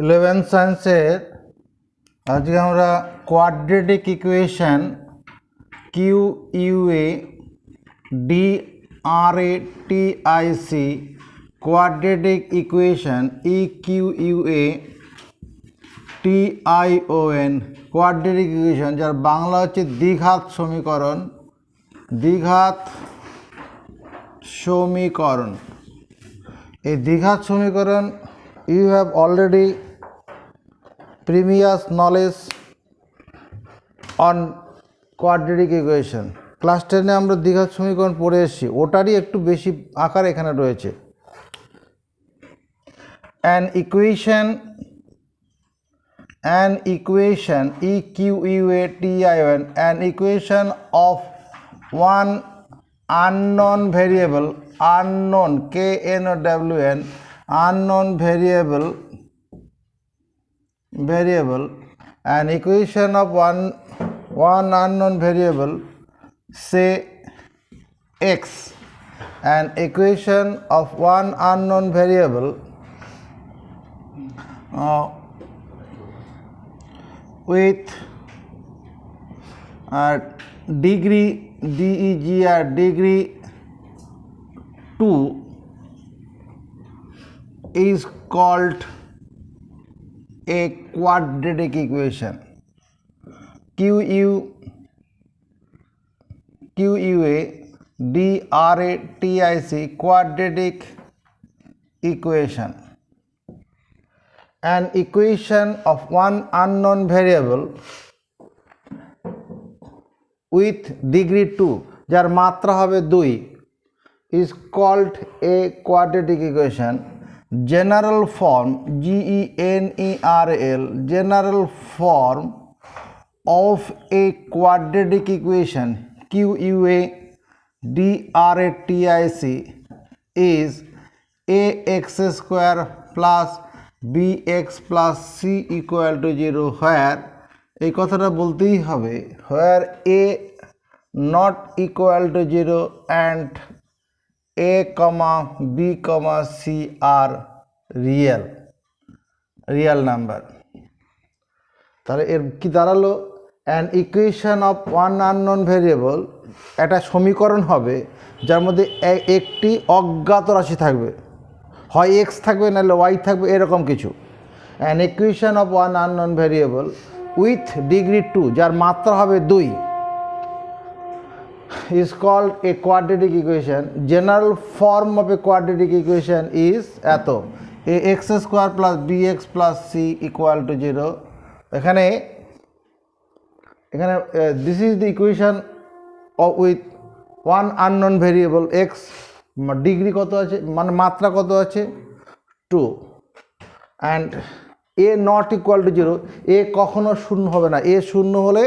11th সায়েন্সের আজকে আমরা quadratic equation Q U A D R A T I C quadratic equation E Q U A T I O N quadratic equation, যার বাংলা হচ্ছে দ্বিঘাত সমীকরণ। দ্বিঘাত সমীকরণ, এই দ্বিঘাত সমীকরণ you have already previous knowledge on quadratic equation। Class 10-এ আমরা দ্বিঘাত সমীকরণ পড়ে এসেছি, ওটারই একটু বেশি আকার এখানে রয়েছে। an equation e q u a t i o n, an equation of one unknown variable, unknown k n o w n, unknown variable, an equation of one unknown variable, say x, an equation of one unknown variable with degree DEGR degree 2 is called a quadratic equation। Q U A D R A T I C quadratic equation, an equation of one unknown variable with degree 2, যার মাত্রা হবে 2, is called a quadratic equation। General form, GENERAL, general form of a quadratic equation QUA DRATIC is ax square plus bx plus c equal to 0, where এই কথাটা বলতেই হবে where a not equal to 0 and a comma b comma c are real number। তাহলে এর কি দাঁড়ালো, an equation of one unknown variable, একটা সমীকরণ হবে যার মধ্যে একটি অজ্ঞাত রাশি থাকবে, হয় x থাকবে নাহলে y থাকবে, এরকম কিছু। an equation of one unknown variable with degree 2, যার মাত্রা হবে 2, is called a quadratic equation। General form of a quadratic equation is এত, ax square plus bx plus c equal to 0। এখানে this is the equation of with one unknown variable x, degree কত আছে মানে মাত্রা কত আছে 2, and a not equal to 0, a কখনো শূন্য হবে না, a শূন্য হলে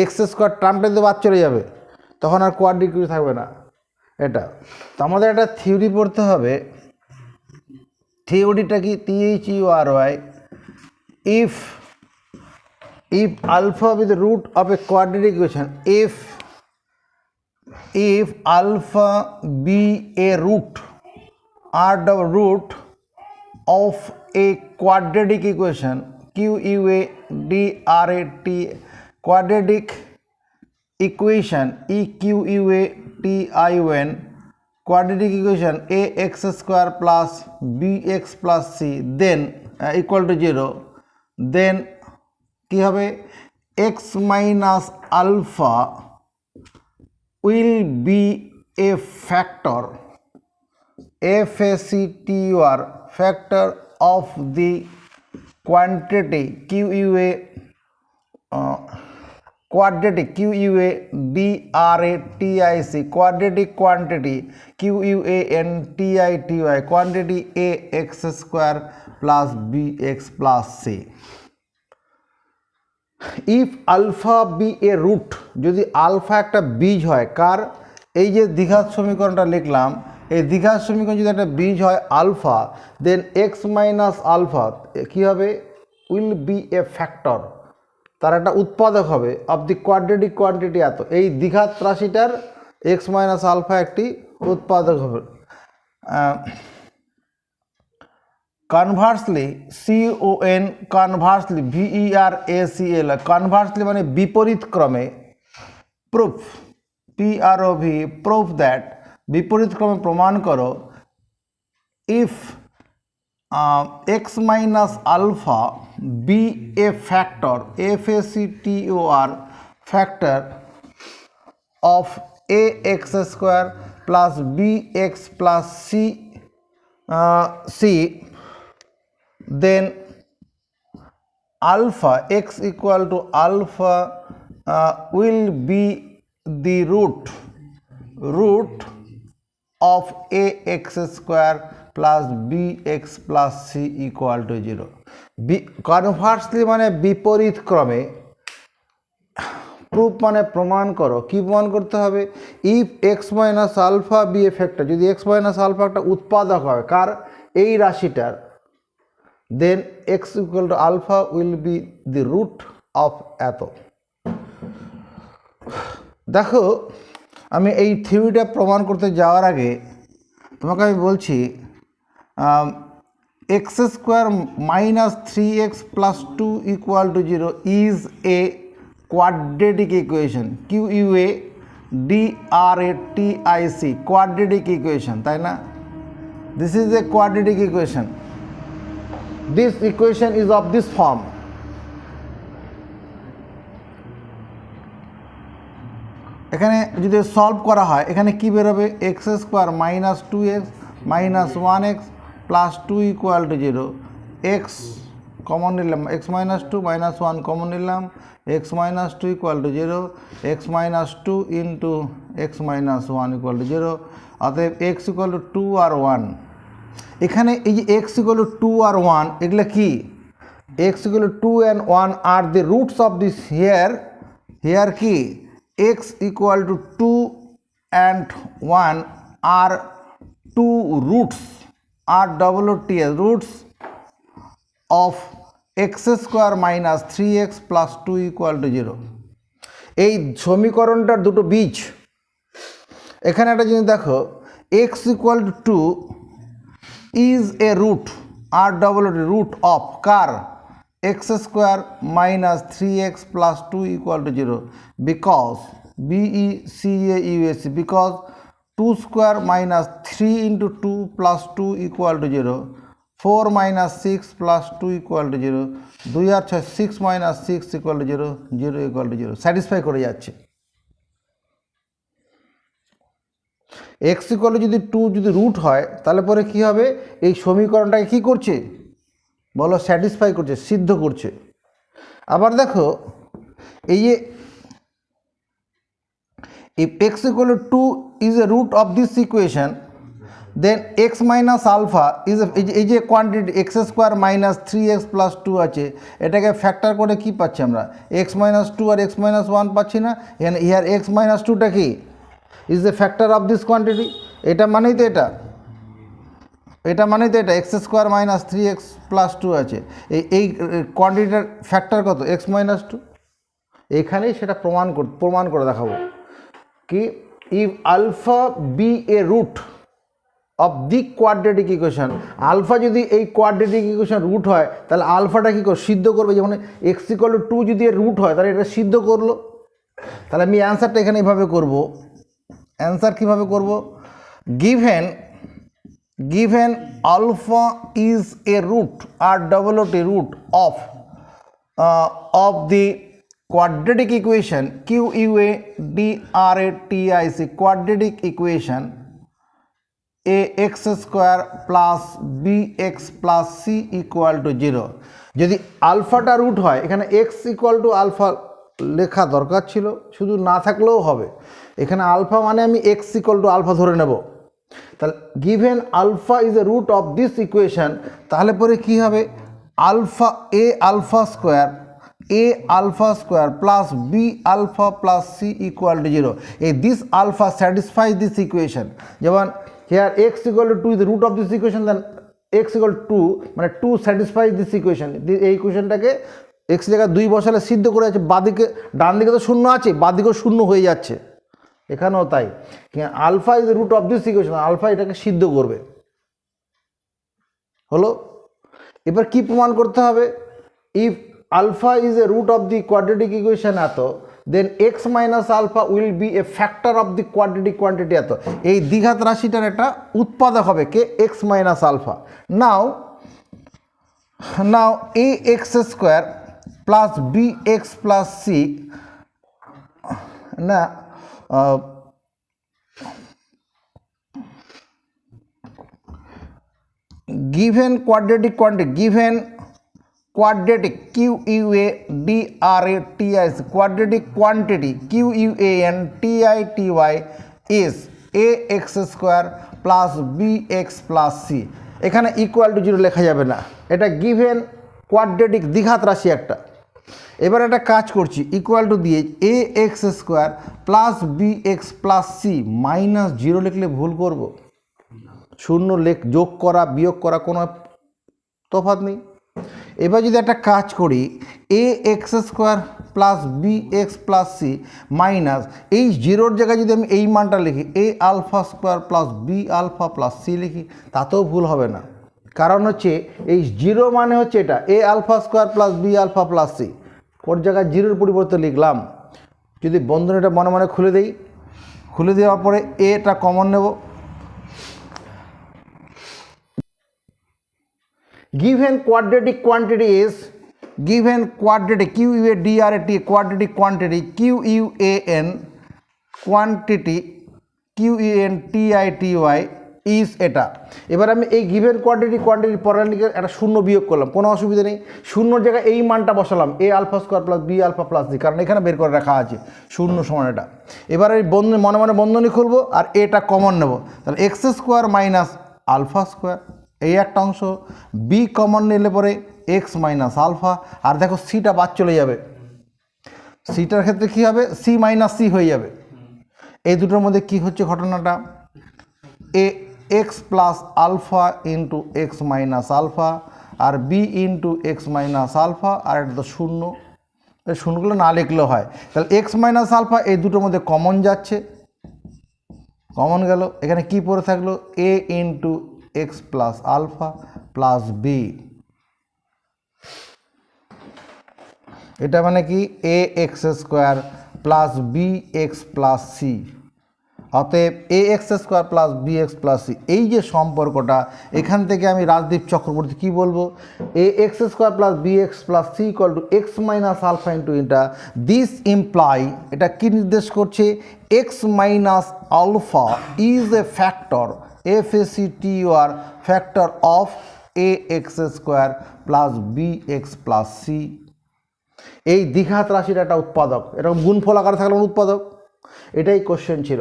x স্কোয়ার টার্মটা তো বাদ চলে যাবে, তখন আর কোয়াড্রেটিক থাকবে না। এটা তো আমাদের একটা থিওরি পড়তে হবে। থিওরিটা কি, THEORY, if alpha be the root of a quadratic equation, if alpha be a root or the root of a quadratic equation QUADRAT, quadratic equation EQUATION, quadratic equation ax square plus bx plus c then equal to 0, then কি হবে x minus alpha will be a factor, FACTOR, factor of the quantity QUA, quadratic QUADRATIC, quadratic quantity QUANTITY, quantity ax square plus bx plus c। if alpha be a root, যদি alpha একটা বীজ হয় কার, এই যে দ্বিঘাত সমীকরণটা লিখলাম, এই দ্বিঘাত সমীকরণ যদি একটা বীজ হয় আলফা, দেন এক্স মাইনাস আলফা কী হবে, উইল বি এ ফ্যাক্টর, তার একটা উৎপাদক হবে অফ দি কোয়াড্রেটিক কোয়ান্টিটি এত, এই দ্বিঘাত রাশিটার এক্স মাইনাস আলফা একটি উৎপাদক হবে। কনভার্সলি কনভার্সলি VERACL কনভার্সলি মানে বিপরীত ক্রমে প্রুফ PROV প্রুফ দ্যাট বিপরীত ক্রমে প্রমাণ করো if x minus alpha be a factor FACTOR factor of ax square plus bx plus c then alpha x equal to alpha will be the root of ax square plus bx plus c equal to 0 conversely মানে বিপরীত ক্রমে proof মানে প্রমাণ করো কি প্রমাণ করতে হবে if x minus alpha be a factor যদি x মাইনাস আলফা একটা উৎপাদক হয় কার এই রাশিটার then x equal to alpha will be the root of এত দেখো আমি এই থিওরিটা প্রমাণ করতে যাওয়ার আগে তোমাকে আমি বলছি x square minus 3x plus 2 equal to 0 is a quadratic equation QUA DRATIC quadratic equation তাই না this is a quadratic equation this equation is of this form এখানে যদি সলভ করা হয় এখানে কি বেরোবে x square minus 2x minus 1x plus 2 equal to 0 x common নিলাম x minus 2 minus 1 কমন নিলাম x minus 2 equal to 0 x minus 2 into x minus 1 equal to 0 অতএব x equal to 2 আর 1 এখানে এই যে x equal to 2 আর 1 এগুলা কি x equal to 2 and 1 are the roots of this here কি x equal to 2 and 1 are two roots roots of x square minus 3x plus 2 equal to 0 এই সমীকরণটার দুটো বীজ এখানে একটা জিনিস দেখো x equal to 2 is a root root of car x square minus 3x plus 2 equal to 0 because BECAUSC because 2 square minus 3 into 2 plus 2 equal to 0 4 minus 6 plus 2 equal to 0 2 আর 6 6 minus 6 equal to 0 0 equal to 0 satisfy করে যাচ্ছে x equal to যদি 2 যদি root হয় তাহলে পরে কি হবে এই সমীকরণটাকে কি করছে বলো স্যাটিসফাই করছে সিদ্ধ করছে আবার দেখো এই যে if x equal to 2 is a root of this equation then x minus alpha is এই যে quantity x square minus 3x plus 2 আছে এটাকে ফ্যাক্টর করে কি পাচ্ছি আমরা x minus 2 আর x minus 1 পাচ্ছি না এখানে here x minus 2 টা কি is the factor of this quantity এটা মানেই তো এটা x square minus 3x plus 2 আছে এই কোয়ান্টিটিটার ফ্যাক্টর কত x minus 2 এখানেই সেটা প্রমাণ করে দেখাবো কি if alpha be a root of the quadratic equation alpha যদি এই কোয়াড্রেটিক ইকুয়েশন রুট হয় তাহলে আলফাটা কি করে সিদ্ধ করবে যেমন x equal to 2 যদি এর রুট হয় তাহলে এটা সিদ্ধ করলো তাহলে আমি অ্যানসারটা এখানে এইভাবে করব অ্যানসার কিভাবে করব given alpha is a root root of the quadratic equation QUA DRATIC quadratic equation ax square plus bx plus c equal to 0 যদি আলফাটা রুট হয় এখানে x equal to আলফা লেখা দরকার ছিল শুধু না থাকলেও হবে এখানে আলফা মানে আমি x equal to আলফা ধরে নেব তাহলে given alpha is a root of this equation তাহলে পরে কি হবে alpha a alpha square plus b alpha plus c equal to 0 this alpha satisfies this equation যেমন here x equal to 2 is the root of this equation then x equal to 2 মানে 2 satisfies this equation এই ইকুয়েশনটাকে x জায়গায় 2 বসালে সিদ্ধ করে যাচ্ছে বাঁদিকে ডান দিকে তো শূন্য আছে বাঁদিকেও শূন্য হয়ে যাচ্ছে এখানেও তাই alpha is the root of this equation alpha এটাকে সিদ্ধ করবে হলো এবার কি প্রমাণ করতে হবে, if alpha is a root of the quadratic equation এত, then x minus alpha will be a factor of the quadratic quantity এত। এই দ্বিঘাত রাশিটার একটা উৎপাদক হবে কে, x minus alpha. Now a x square plus b x plus c না given quadratic quantity, given quadratic QUADRATIS quadratic quantity QUANTITY is ax square plus bx plus c। এখানে ইকুয়াল টু জিরো লেখা যাবে না, এটা given quadratic দ্বিঘাত রাশি একটা। এবার একটা কাজ করছি, ইকুয়াল টু দিয়ে a x square plus b x plus c minus zero লিখলে ভুল করব? শূন্য যোগ করা বিয়োগ করা কোনো তফাৎ নেই। এবার যদি একটা কাজ করি, a x square plus b x plus c minus এই জিরোর জায়গায় যদি আমি এই মানটা লিখি a alpha square plus b alpha plus c লিখি, তাতেও ভুল হবে না। কারণ হচ্ছে এই জিরো মানে হচ্ছে এটা a alpha square plus b alpha plus c, ওর জায়গায় জিরোর পরিবর্তে লিখলাম। যদি বন্ধনীটা মনে মনে খুলে দিই, খুলে দেওয়ার পরে এটা কমন নেব। Given quadratic quantity is, given quadratic QUADRAT quadratic quantity QUAN quantity QUANTITY is এটা। এবার আমি এই গিভেন কোয়ান্টিটির পরের দিকে একটা শূন্য বিয়োগ করলাম, কোনো অসুবিধা নেই। শূন্যর জায়গায় এই মানটা বসালাম a alpha square plus b alpha plus c, কারণ এখানে বের করে রাখা আছে শূন্য সমান এটা। এবার এই বন্ধনী মনে মনে বন্ধনী খুলবো আর এটা কমন নেব, তাহলে x square minus alpha square এই একটা অংশ, বি কমন নিলে পরে এক্স মাইনাস আলফা, আর দেখো সিটা বাদ চলে যাবে। সিটার ক্ষেত্রে কী হবে, সি মাইনাস সি হয়ে যাবে। এই দুটোর মধ্যে কি হচ্ছে ঘটনাটা, a x plus alpha into x minus alpha আর b into x minus alpha, আর এটা তো শূন্য, শূন্যগুলো না লিখলেও হয়। তাহলে এক্স মাইনাস আলফা এই দুটোর মধ্যে কমন যাচ্ছে, কমন গেল। এখানে কি পড়ে থাকলো, a into x plus alpha plus b, এটা মানে কি a x square plus b x plus c. অতএব a x square plus b x plus c, এই যে সম্পর্কটা, এখান থেকে আমি রাজদীপ চক্রবর্তী কী বলবো, a x square plus b x plus c equal to x minus alpha into এটা। দিস ইমপ্লাই, এটা কি নির্দেশ করছে, x minus alpha is a factor FACTOR factor of a x square plus b x plus c. এই দ্বিঘাত রাশির একটা উৎপাদক, এরকম গুণফল আকারে থাকলে উৎপাদক। এটাই কোশ্চেন ছিল।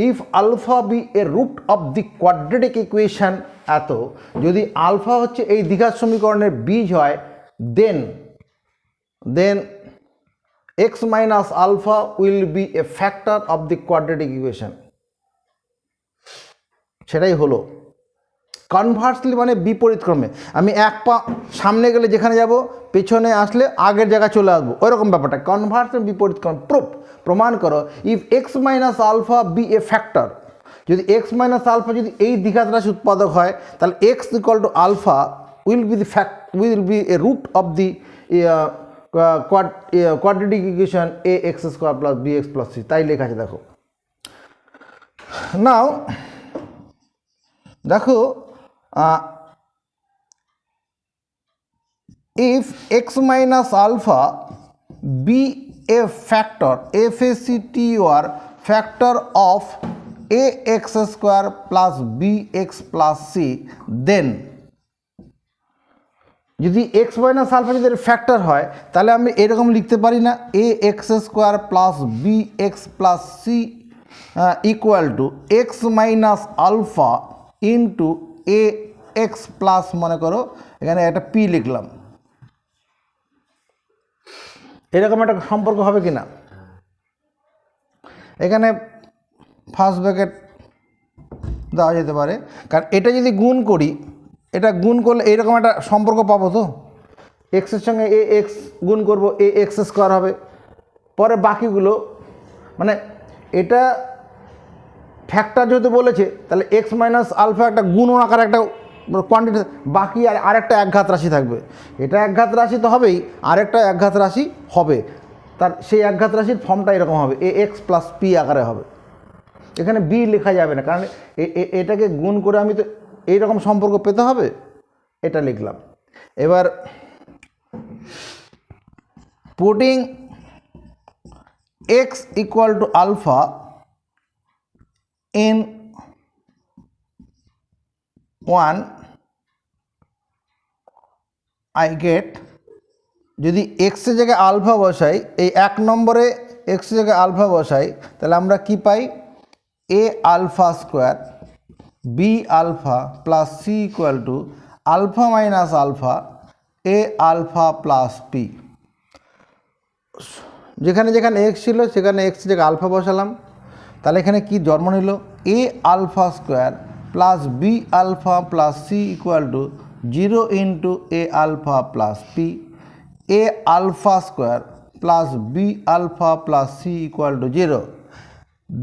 If alpha be a root of the quadratic equation এত, যদি আলফা হচ্ছে এই দ্বিঘাত সমীকরণের বীজ হয়, then x minus alpha will be a factor of the quadratic equation. সেটাই হলো। কনভার্সলি মানে বিপরীত ক্রমে, আমি এক পা সামনে গেলে যেখানে যাব, পেছনে আসলে আগের জায়গায় চলে আসবো, ওইরকম ব্যাপারটা। কনভার্সলি বিপরীত ক্রম, প্রমাণ করো if x minus alpha be a factor, যদি এক্স মাইনাস আলফা যদি এই দ্বিঘাত রাশি উৎপাদক হয়, তাহলে x equal to alpha will be a root of the quadratic equation a x square plus b x plus c. তাই লেখা আছে, দেখো। নাও দেখো, if x minus alpha be a factor FACTOR factor of ax square plus bx plus c, then যদি x minus alpha যদি factor হয়, তাহলে আমি এরকম লিখতে পারি না, a x square plus b x plus c equal to x minus alpha into a x plus, মনে করো এখানে একটা পি লিখলাম। এরকম একটা সম্পর্ক হবে কি না, এখানে ফার্স্ট ব্র্যাকেট দেওয়া যেতে পারে, কারণ এটা যদি গুণ করি, এটা গুণ করলে এইরকম একটা সম্পর্ক পাবো। তো এক্সের সঙ্গে এ এক্স গুণ করবো, এ এক্স স্কোয়ার হবে। পরে বাকিগুলো মানে এটা ফ্যাক্টর যেহেতু বলেছে, তাহলে এক্স মাইনাস আলফা একটা গুণ আকারে একটা কোয়ান্টিটি, বাকি আরেকটা একঘাত রাশি থাকবে। এটা একঘাত রাশি তো হবেই, আরেকটা একঘাত রাশি হবে, তার সেই একঘাত রাশির ফর্মটা এরকম হবে, এ এক্স প্লাস পি আকারে হবে। এখানে বি লেখা যাবে না, কারণ এটাকে গুণ করে আমি তো এইরকম সম্পর্ক পেতে হবে, এটা লিখলাম। এবার putting x equal to alpha in 1 I get, যদি এক্সের জায়গায় আলফা বসাই, এই 1 নম্বরে এক্সের জায়গায় আলফা বসাই, তাহলে আমরা কি পাই, a alpha square b alpha plus c equal to alpha minus alpha a alpha plus p. যেখানে যেখানে এক্স ছিল সেখানে এক্সের জায়গায় আলফা বসালাম, তাহলে এখানে কি জন্ম নিল, a alpha square plus b alpha plus c equal to 0 into a alpha plus p, a alpha square plus b alpha plus c equal to 0।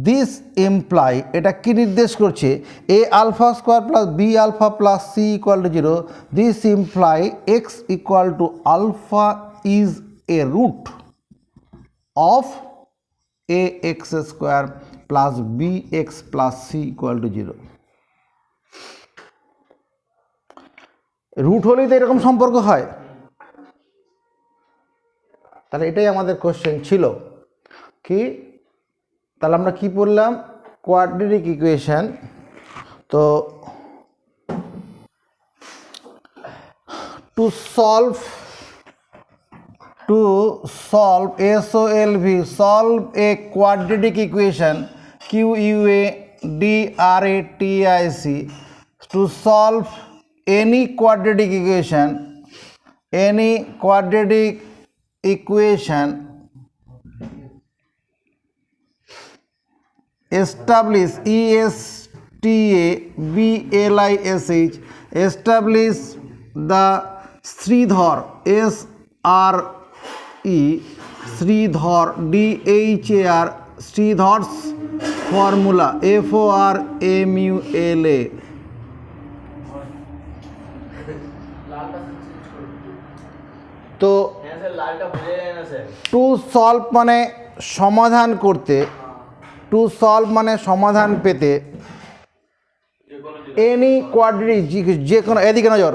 This imply, এটা কি নির্দেশ করছে, a alpha square plus b alpha plus c equal to 0। This imply x equal to alpha is a root of a x square plus b x plus c equal to 0। Root হলেই তো এরকম সম্পর্ক হয়, তাহলে এটাই আমাদের question ছিল কি। তাহলে আমরা কি পড়লাম, কোয়াড্রেটিক ইকুয়েশন। তো to solve SOLV, solve a quadratic equation QUADRATIC, to solve any quadratic equation, establish ESTABLISH, establish the Sridhar Sridhar DHAR Sridhar's formula FORMULA। তো টু সলভ মানে সমাধান করতে, টু সলভ মানে সমাধান পেতে, এনি কোয়াড্রেটিক, যে কোনো, এদিকে নজর,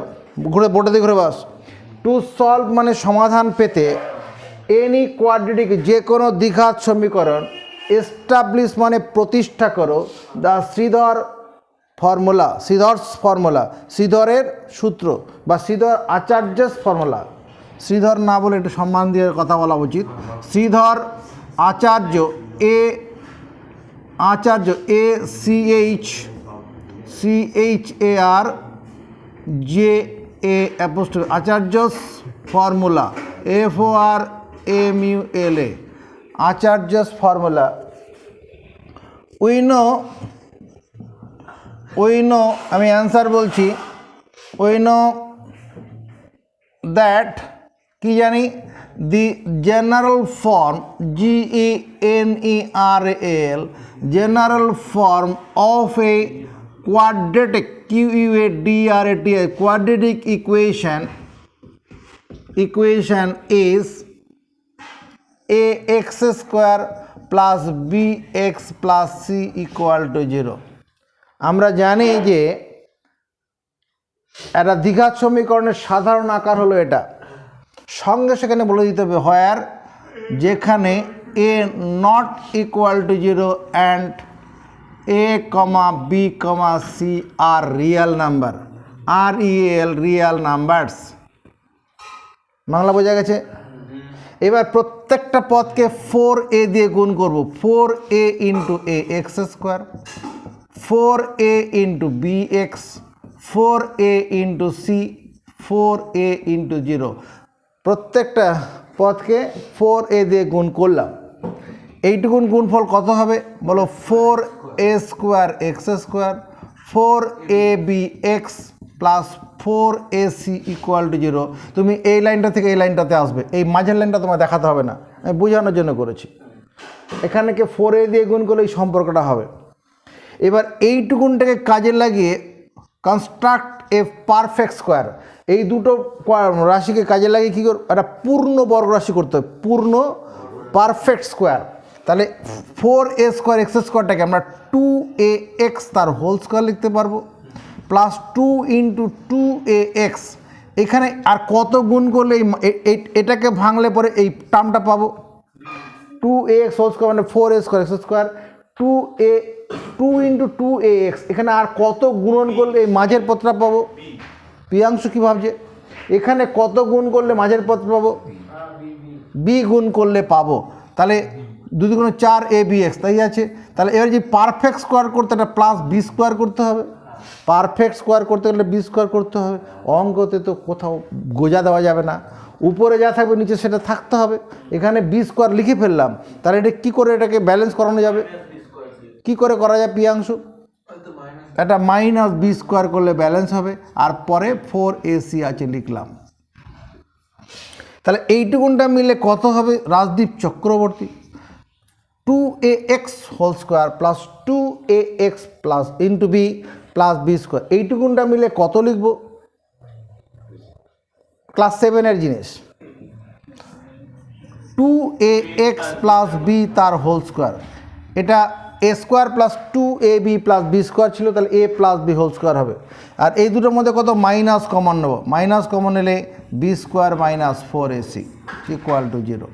ঘুরে বোর্ডে দিয়ে ঘুরে বাস, টু সলভ মানে সমাধান পেতে, এনি কোয়াড্রেটিক যে কোনো দ্বিঘাত সমীকরণ, এস্টাবলিশ মানে প্রতিষ্ঠা করো, দ্য শ্রীধর ফর্মুলা, শ্রীধরের সূত্র বা শ্রীধর আচার্যস ফর্মুলা। শ্রীধর না বলে একটু সম্মান দিয়ে কথা বলা উচিত। Sridhar Acharya, ACHARJA Acharya's formula FORMULA, Acharya's formula. We know, আমি অ্যান্সার বলছি, উই নো দ্যাট, কি জানি, the general form GENERAL, general form of a quadratic QUADRATIC quadratic equation is AX square plus BX plus C equal to 0। আমরা জানি যে একটা দ্বিঘাত সমীকরণের সাধারণ আকার হলো এটা, সঙ্গে সেখানে বলে দিতে হবে হোয়ার, যেখানে A not equal to 0 and A, B, C are real number, REAL, real numbers। Bangla বোঝা গেছে? এবার প্রত্যেকটা পদকে 4A দিয়ে গুণ করব, 4A into A x square, 4A into BX, 4A into C, 4A into 0। প্রত্যেকটা পদকে 4A দিয়ে গুণ করলাম। এইটুকুন গুণফল কত হবে বলো, 4A square x square, 4ABX plus 4AC equal to 0। তুমি এই লাইনটা থেকে এই লাইনটাতে আসবে, এই মাঝের লাইনটা তোমার দেখাতে হবে না, আমি বোঝানোর জন্য করেছি। এখানে কে 4A দিয়ে গুণ করলে এই সম্পর্কটা হবে। এবার এইটুকুনটাকে কাজে লাগিয়ে কনস্ট্রাক্ট এ পারফেক্ট স্কোয়ার, এই দুটো রাশিকে কাজে লাগিয়ে কী করব, একটা পূর্ণ বর্গ রাশি করতে হবে, পূর্ণ পারফেক্ট স্কোয়ার। তাহলে 4a স্কোয়ার এক্স স্কোয়ারটাকে আমরা 2ax তার হোল স্কোয়ার লিখতে পারবো, প্লাস 2 ইন্টু 2ax। এখানে আর কত গুণ করলে এটাকে ভাঙলে পরে এই টার্মটা পাবো, 2ax হোল স্কোয়ার মানে 4a square x square, 2 into 2ax। এখানে আর কত গুণন করলে এই মাঝের পথটা পাবো? প্রিয়াংশু কী ভাবছে? এখানে কত গুণ করলে মাঝের পথ পাবো? বি গুণ করলে পাবো। তাহলে 2 দুগুণে 4abx, তাই আছে। তাহলে এবার যদি পারফেক্ট স্কোয়ার করতে একটা প্লাস বি স্কোয়ার করতে হবে, পারফেক্ট স্কোয়ার করতে গেলে বি স্কোয়ার করতে হবে। অঙ্কতে তো কোথাও গোজা দেওয়া যাবে না, উপরে যা থাকবে নিচে সেটা থাকতে হবে। এখানে বি স্কোয়ার লিখে ফেললাম, তাহলে এটা কী করে এটাকে ব্যালেন্স করানো যাবে? কি করে করা যায় প্রিয়াংশু? এটা মাইনাস বি স্কোয়ার করলে ব্যালেন্স হবে, আর পরে 4ac আছে লিখলাম। তাহলে এইটুকুনটা মিলে কত হবে Rajdeep Chakraborty? 2ax whole square plus 2ax plus into b plus b square, এইটুকুনটা মিলে কত লিখব? ক্লাস 7-এর জিনিস। 2ax প্লাস বি তার হোল স্কোয়ার, এটা a square plus 2ab plus b square ছিল, তাহলে a plus b whole square হবে। আর এই দুটোর মধ্যে কত মাইনাস কমন নেব, মাইনাস কমন নিলে b square minus 4ac equal to 0।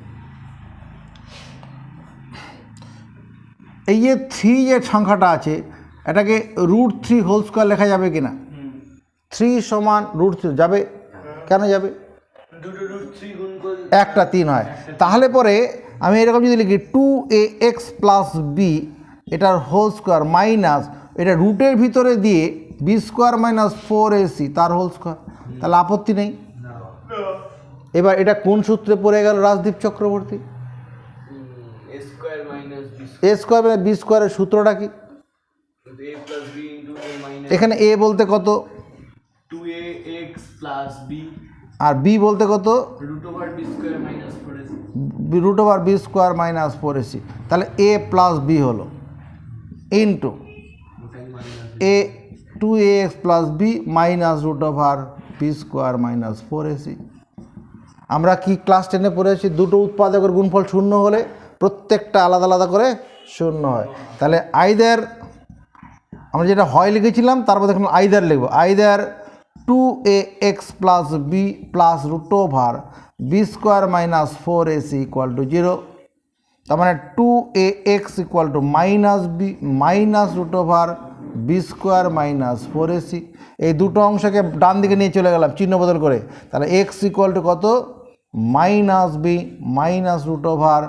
এই যে 3 যে সংখ্যাটা আছে এটাকে √3 হোল স্কোয়ার লেখা যাবে কি না? 3 সমান √3 যাবে, কেন যাবে? একটা 3 হয়। তাহলে পরে আমি এরকম যদি লিখি 2ax প্লাস বি এটার হোল স্কোয়ার মাইনাস এটা রুটের ভিতরে দিয়ে বি স্কোয়ার মাইনাস 4ac তার হোল স্কোয়ার, তাহলে আপত্তি নেই। এবার এটা কোন সূত্রে পড়ে গেল রাজদীপ চক্রবর্তী? এ স্কোয়ার মানে বি স্কোয়ারের সূত্রটা কি? এখানে এ বলতে কত? 2ax প্লাস বি, আর বি বলতে কত? Root over b square minus 4ac। তাহলে এ প্লাস বি হলো into a 2ax plus b minus root over b square minus 4ac। আমরা কি ক্লাস 10-এ পড়েছি? দুটো উৎপাদকের গুণফল শূন্য হলে প্রত্যেকটা আলাদা আলাদা করে শূন্য হয়। তাহলে আইদার আমরা যেটা হয় লিখেছিলাম তারপর দেখুন আইদার লিখবো, either 2ax plus b plus root over b square minus 4ac equal to 0। তার মানে 2ax equal to minus b minus root over b square minus 4ac। এই দুটো অংশকে ডান দিকে নিয়ে চলে গেলাম চিহ্ন বদল করে, তাহলে এক্স ইকুয়াল টু কত? Minus b minus root over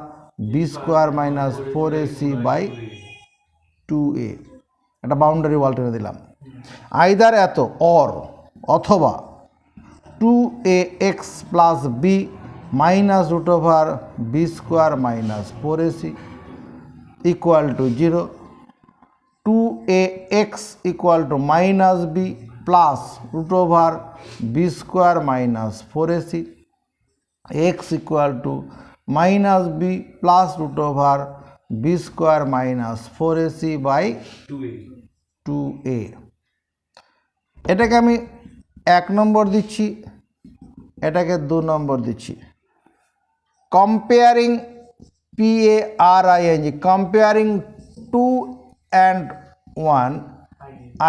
b square minus 4ac by 2a। একটা বাউন্ডারি ওয়াল টেনে দিলাম। আইদার এত অর অথবা 2ax plus b minus root over b square minus 4ac equal to 0। 2ax equal to minus b plus root over b square minus 4ac, x equal to minus b plus root over b square minus 4ac by 2a। এটাকে আমি 1 নম্বর দিচ্ছি, এটাকে 2 নম্বর দিচ্ছি। Comparing PARING, comparing 2 and 1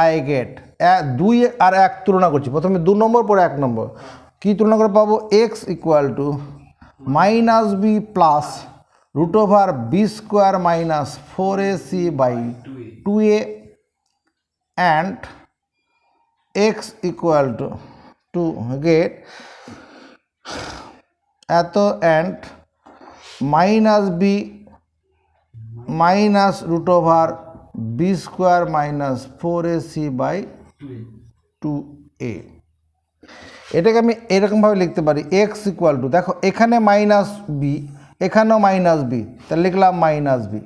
I get 2 আর 1 তুলনা করছি, প্রথমে 2 নম্বর পরে 1 নম্বর। কী তুলনা করে পাবো? x equal to minus b plus root over b square minus 4ac by 2a and x equal to get এত and minus b minus root over b square minus 4ac by 2a। এটাকে আমি এরকমভাবে লিখতে পারি, x equal to, দেখো এখানে minus b এখানেও minus b, তাহলে লিখলাম মাইনাস বি।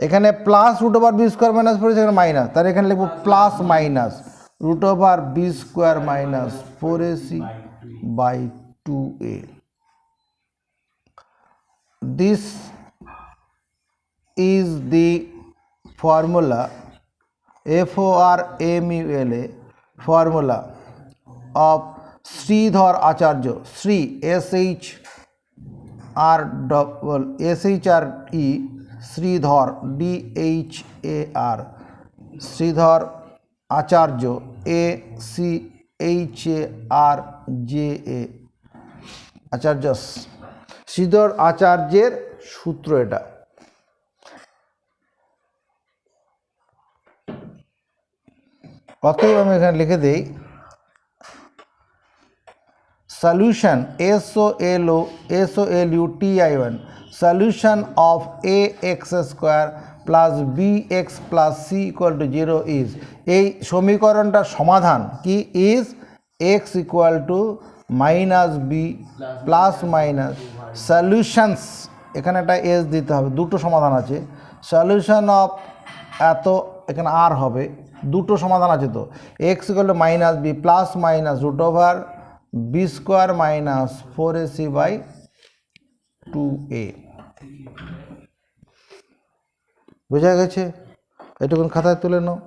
এখানে plus root over b square minus 4ac, এখানে মাইনাস, তাহলে এখানে লিখবো plus minus root over b square minus 4ac by 2a। This is the formula, formula of Sridhar Acharya. Sri SHRE Sridhar DHAR Sridhar Acharya ACHARJA Acharya's Sridhar আচার্যের সূত্র এটা। অতএব আমি এখানে লিখে দেই solution SOLUTI1 solution of ax square plus bx plus c equal to 0 is এই সমীকরণটার সমাধান কি is x equal to minus b plus minus solutions এখানে একটা s দিতে হবে, দুটো সমাধান আছে solution of এত এখানে r হবে, দুটো সমাধান আছে তো x equal to minus b plus minus root over b square minus 4ac by 2a বোঝা গেছে? এটুকুন খাতায় তুলে নাও।